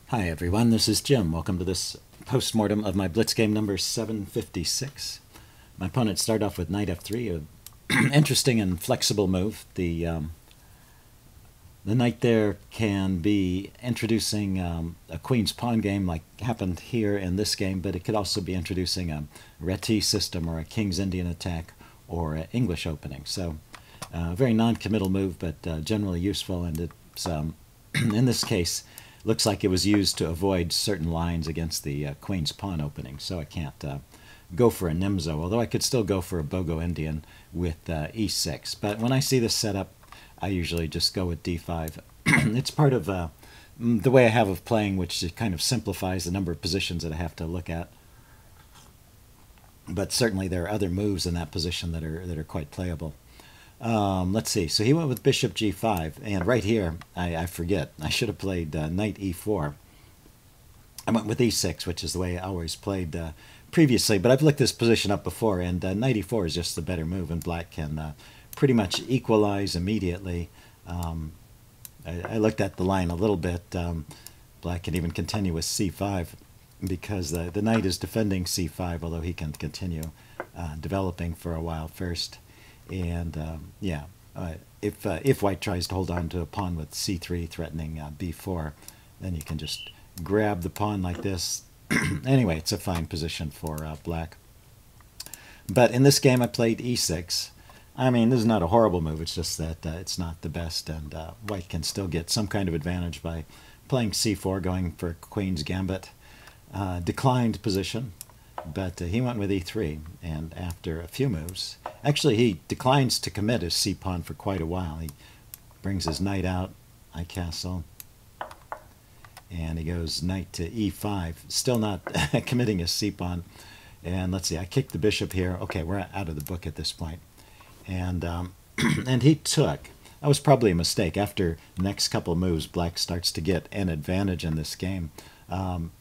Hi everyone, this is Jim. Welcome to this post-mortem of my Blitz game number 756. My opponent started off with knight f3, an interesting and flexible move. The knight there can be introducing a queen's pawn game like happened here in this game, but it could also be introducing a Reti system or a king's Indian attack or an English opening. So a very non-committal move, but generally useful, and it's in this case looks like it was used to avoid certain lines against the queen's pawn opening, so I can't go for a Nimzo, although I could still go for a Bogo Indian with e6. But when I see this setup, I usually just go with d5. It's part of the way I have of playing, which kind of simplifies the number of positions that I have to look at. But certainly there are other moves in that position that are quite playable. Let's see. So he went with bishop g5, and right here, I forget. I should have played knight e4. I went with e6, which is the way I always played previously, but I've looked this position up before, and knight e4 is just the better move, and black can pretty much equalize immediately. I looked at the line a little bit. Black can even continue with c5 because the knight is defending c5, although he can continue developing for a while first. And if white tries to hold on to a pawn with c3 threatening b4, then you can just grab the pawn like this. Anyway, it's a fine position for black. But in this game I played e6. I mean, this is not a horrible move, it's just that it's not the best, and white can still get some kind of advantage by playing c4, going for queen's gambit. Declined position, but he went with e3, and after a few moves, actually he declines to commit his c-pawn for quite a while. He brings his knight out, I castle, and he goes knight to e5, still not committing his c-pawn. And let's see, I kicked the bishop here. Okay, we're out of the book at this point. And and he took. That was probably a mistake. After the next couple of moves, black starts to get an advantage in this game.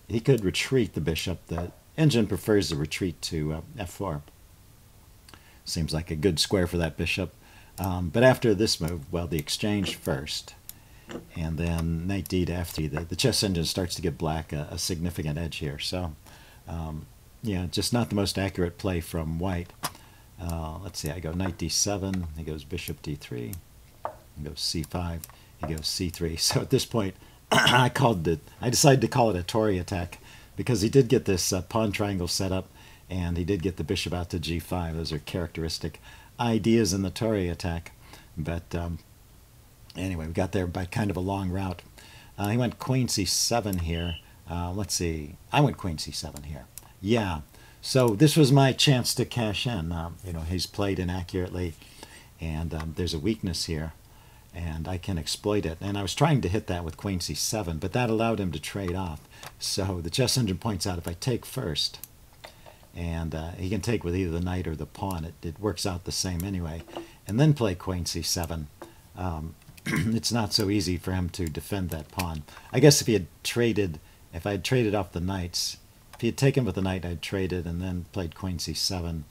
He could retreat the bishop. The engine prefers the retreat to f4. Seems like a good square for that bishop. But after this move, well, the exchange first, and then knight d to f3, the chess engine starts to give black a significant edge here. So, yeah, just not the most accurate play from white. Let's see, I go knight d7, he goes bishop d3, he goes c5, he goes c3. So at this point, I decided to call it a Torre attack, because he did get this pawn triangle set up, and he did get the bishop out to g5. Those are characteristic ideas in the Torre attack. But anyway, we got there by kind of a long route. He went queen c7 here. Let's see, I went queen c7 here. Yeah, so this was my chance to cash in. You know, he's played inaccurately, and there's a weakness here, and I can exploit it. And I was trying to hit that with queen c7, but that allowed him to trade off. So the chess engine points out if I take first, and he can take with either the knight or the pawn, it works out the same anyway, and then play queen c7. It's not so easy for him to defend that pawn. I guess if I had traded off the knights, if he had taken with the knight, I'd traded and then played queen c7.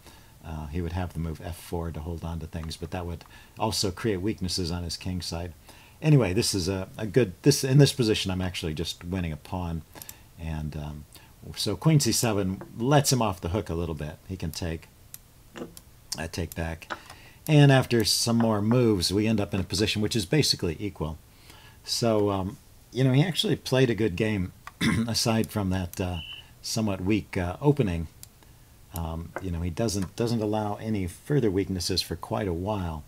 He would have the move f4 to hold on to things, but that would also create weaknesses on his king side. Anyway, this is a good... in this position, I'm actually just winning a pawn. And so queen c7 lets him off the hook a little bit. He can take. I take back. And after some more moves, we end up in a position which is basically equal. So, you know, he actually played a good game, aside from that somewhat weak opening. You know, he doesn't allow any further weaknesses for quite a while.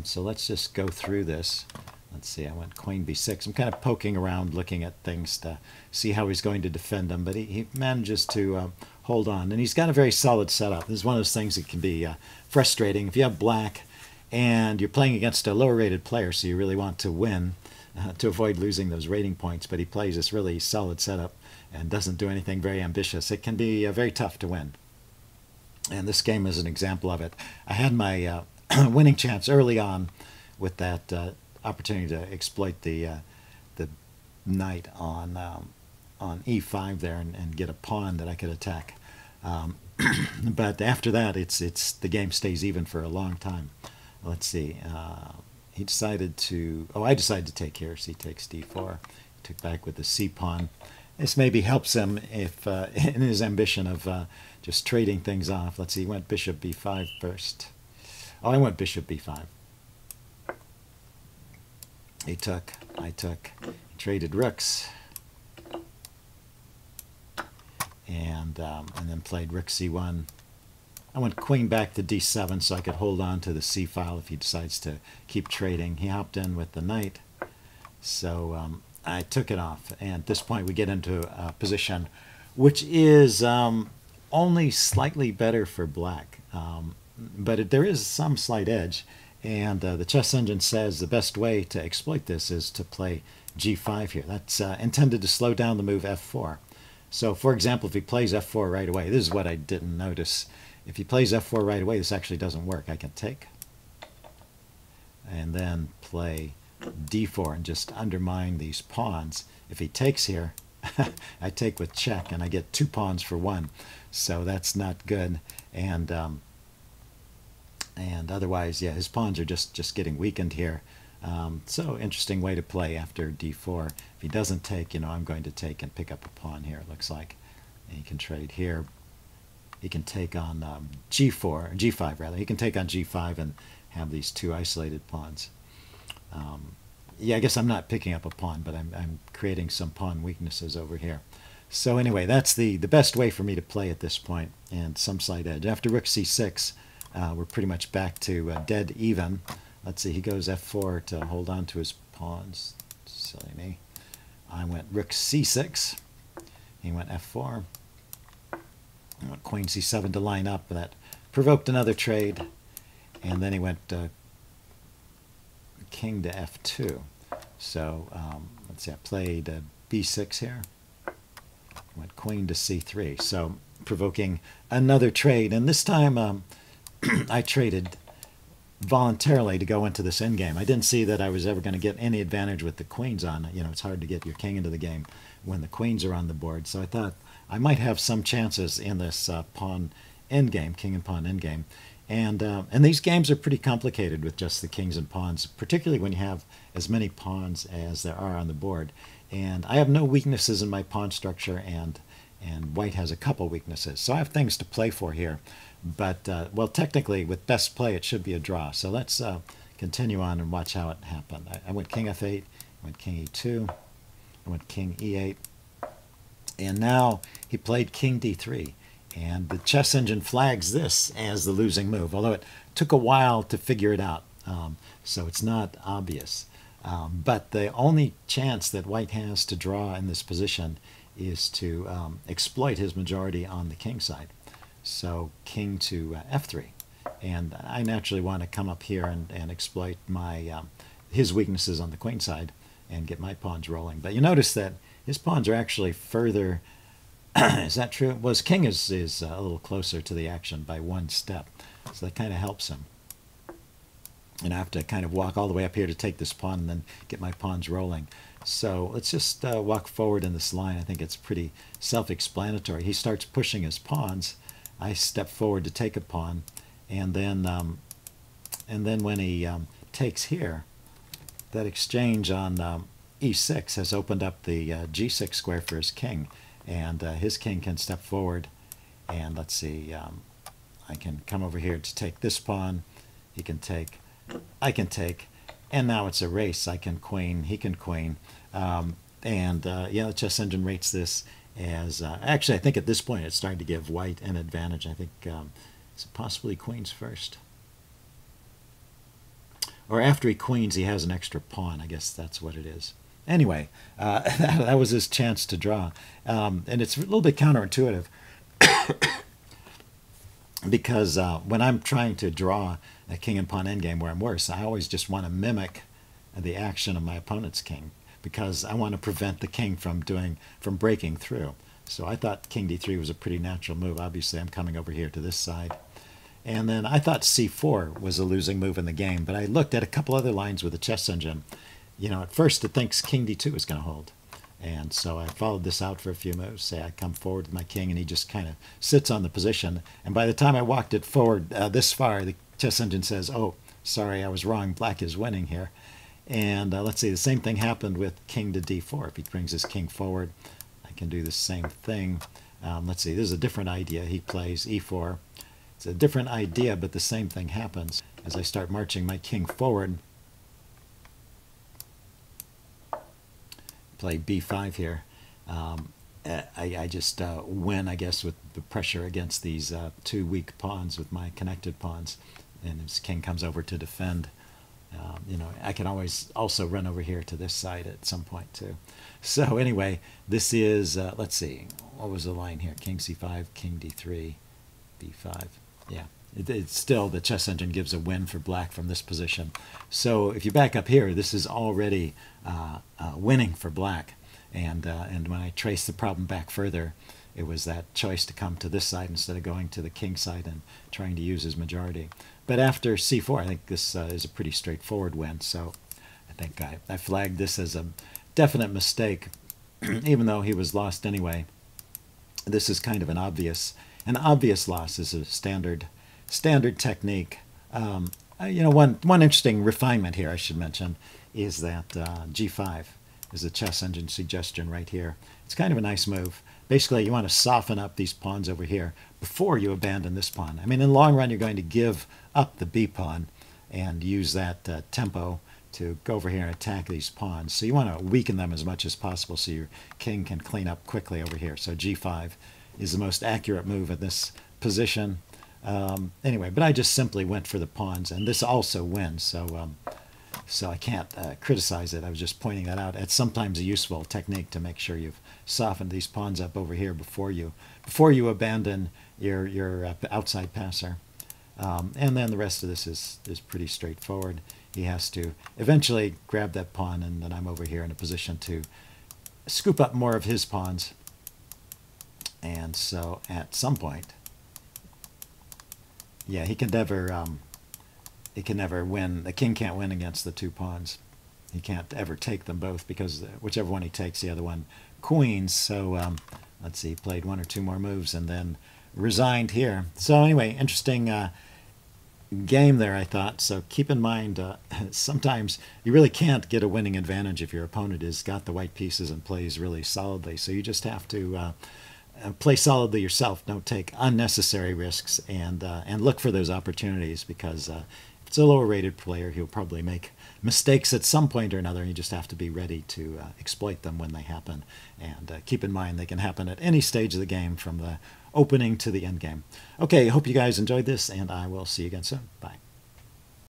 So let's just go through this. Let's see, I went queen b6. I'm kind of poking around looking at things to see how he's going to defend them, but he manages to hold on. And he's got a very solid setup. This is one of those things that can be frustrating. If you have black and you're playing against a lower rated player, so you really want to win to avoid losing those rating points, but he plays this really solid setup and doesn't do anything very ambitious, it can be very tough to win. And this game is an example of it. I had my winning chance early on with that opportunity to exploit the knight on e5 there and get a pawn that I could attack. But after that, the game stays even for a long time. Let's see. He decided to... Oh, I decided to take here, so he takes d4. He took back with the c pawn. This maybe helps him if in his ambition of just trading things off. Let's see, he went bishop b5 first. Oh, I went bishop b5. He took, I took, he traded rooks, and then played rook c1. I went queen back to d7 so I could hold on to the c file if he decides to keep trading. He hopped in with the knight, so I took it off. And at this point we get into a position which is only slightly better for black, but there is some slight edge. And the chess engine says the best way to exploit this is to play g5 here. That's intended to slow down the move f4. So, for example, if he plays f4 right away, this is what I didn't notice. If he plays f4 right away, this actually doesn't work. I can take and then play d4 and just undermine these pawns. If he takes here, I take with check, and I get 2 pawns for 1. So that's not good. And otherwise, yeah, his pawns are just getting weakened here. So interesting way to play after d4. If he doesn't take, I'm going to take and pick up a pawn here, it looks like. And he can trade here. He can take on g5 rather. He can take on g5 and have these 2 isolated pawns. Yeah, I guess I'm not picking up a pawn, but I'm creating some pawn weaknesses over here. So anyway, that's the best way for me to play at this point, and some slight edge. After rook c6, we're pretty much back to dead even. Let's see, he goes f4 to hold on to his pawns. Silly me. I went rook c6. He went f4. I went queen c7 to line up. That provoked another trade. And then he went king to f2. So let's see, I played b6 here. Went queen to c3. So provoking another trade. And this time I traded voluntarily to go into this endgame. I didn't see that I was ever going to get any advantage with the queens on. It's hard to get your king into the game when the queens are on the board. So I thought I might have some chances in this pawn endgame, king and pawn endgame. And these games are pretty complicated with just the kings and pawns, particularly when you have as many pawns as there are on the board. And I have no weaknesses in my pawn structure, and white has a couple weaknesses. So I have things to play for here. But, well, technically, with best play, it should be a draw. So let's continue on and watch how it happened. I went king f8, I went king e2, I went king e8, and now he played king d3. And the chess engine flags this as the losing move, although it took a while to figure it out, so it's not obvious. But the only chance that white has to draw in this position is to exploit his majority on the king side. So king to f3. And I naturally want to come up here and exploit my his weaknesses on the queen side and get my pawns rolling. But you notice that his pawns are actually further. Is that true? Well, his king is a little closer to the action by 1 step. So that kind of helps him. And I have to kind of walk all the way up here to take this pawn and then get my pawns rolling. So let's just walk forward in this line. I think it's pretty self-explanatory. He starts pushing his pawns. I step forward to take a pawn. And then when he takes here, that exchange on e6 has opened up the g6 square for his king. And his king can step forward, and let's see, I can come over here to take this pawn. He can take, I can take, and now it's a race. I can queen, he can queen. Yeah, the chess engine rates this as, actually I think at this point it's starting to give white an advantage. I think it's possibly queens first. Or after he queens, he has an extra pawn. I guess that's what it is. Anyway, that was his chance to draw. And it's a little bit counterintuitive because when I'm trying to draw a king and pawn endgame where I'm worse, I always just want to mimic the action of my opponent's king because I want to prevent the king from breaking through. So I thought king d3 was a pretty natural move. Obviously, I'm coming over here to this side. And then I thought c4 was a losing move in the game, but I looked at a couple other lines with the chess engine. At first it thinks king d2 is going to hold. And so I followed this out for a few moves. Say I come forward with my king, and he just kind of sits on the position. And by the time I walked it forward this far, the chess engine says, oh, sorry, I was wrong. Black is winning here. And let's see, the same thing happened with king to d4. If he brings his king forward, I can do the same thing. Let's see, this is a different idea. He plays e4. It's a different idea, but the same thing happens. As I start marching my king forward, play b5 here. I just win, I guess, with the pressure against these two weak pawns with my connected pawns. And his king comes over to defend. You know, I can always also run over here to this side at some point too. So anyway, this is, let's see, what was the line here? King c5, king d3, b5. Yeah, it's still, the chess engine gives a win for black from this position. So if you back up here, this is already winning for black. And when I trace the problem back further, it was that choice to come to this side instead of going to the king side and trying to use his majority. But after c4, I think this is a pretty straightforward win. So I think I flagged this as a definite mistake, even though he was lost anyway. This is kind of an obvious loss. Is a standard technique. You know, one interesting refinement here I should mention is that g5 is a chess engine suggestion right here. It's kind of a nice move. Basically, you want to soften up these pawns over here before you abandon this pawn. I mean, in the long run, you're going to give up the b pawn and use that tempo to go over here and attack these pawns. So you want to weaken them as much as possible so your king can clean up quickly over here. So g5 is the most accurate move in this position. Anyway, but I just simply went for the pawns, and this also wins. So I can't criticize it. I was just pointing that out. It's sometimes a useful technique to make sure you've softened these pawns up over here before you abandon your outside passer. And then the rest of this is pretty straightforward. He has to eventually grab that pawn, and then I'm over here in a position to scoop up more of his pawns. And so at some point, yeah, he can never win. The king can't win against the two pawns. He can't ever take them both because whichever one he takes, the other one queens. So let's see, he played one or two more moves and then resigned here. So anyway, interesting game there, I thought. So keep in mind, sometimes you really can't get a winning advantage if your opponent has got the white pieces and plays really solidly. So you just have to play solidly yourself. Don't take unnecessary risks, and look for those opportunities, because if it's a lower rated player, he'll probably make mistakes at some point or another, and you just have to be ready to exploit them when they happen. And keep in mind they can happen at any stage of the game, from the opening to the end game. Okay, I hope you guys enjoyed this, and I will see you again soon. Bye.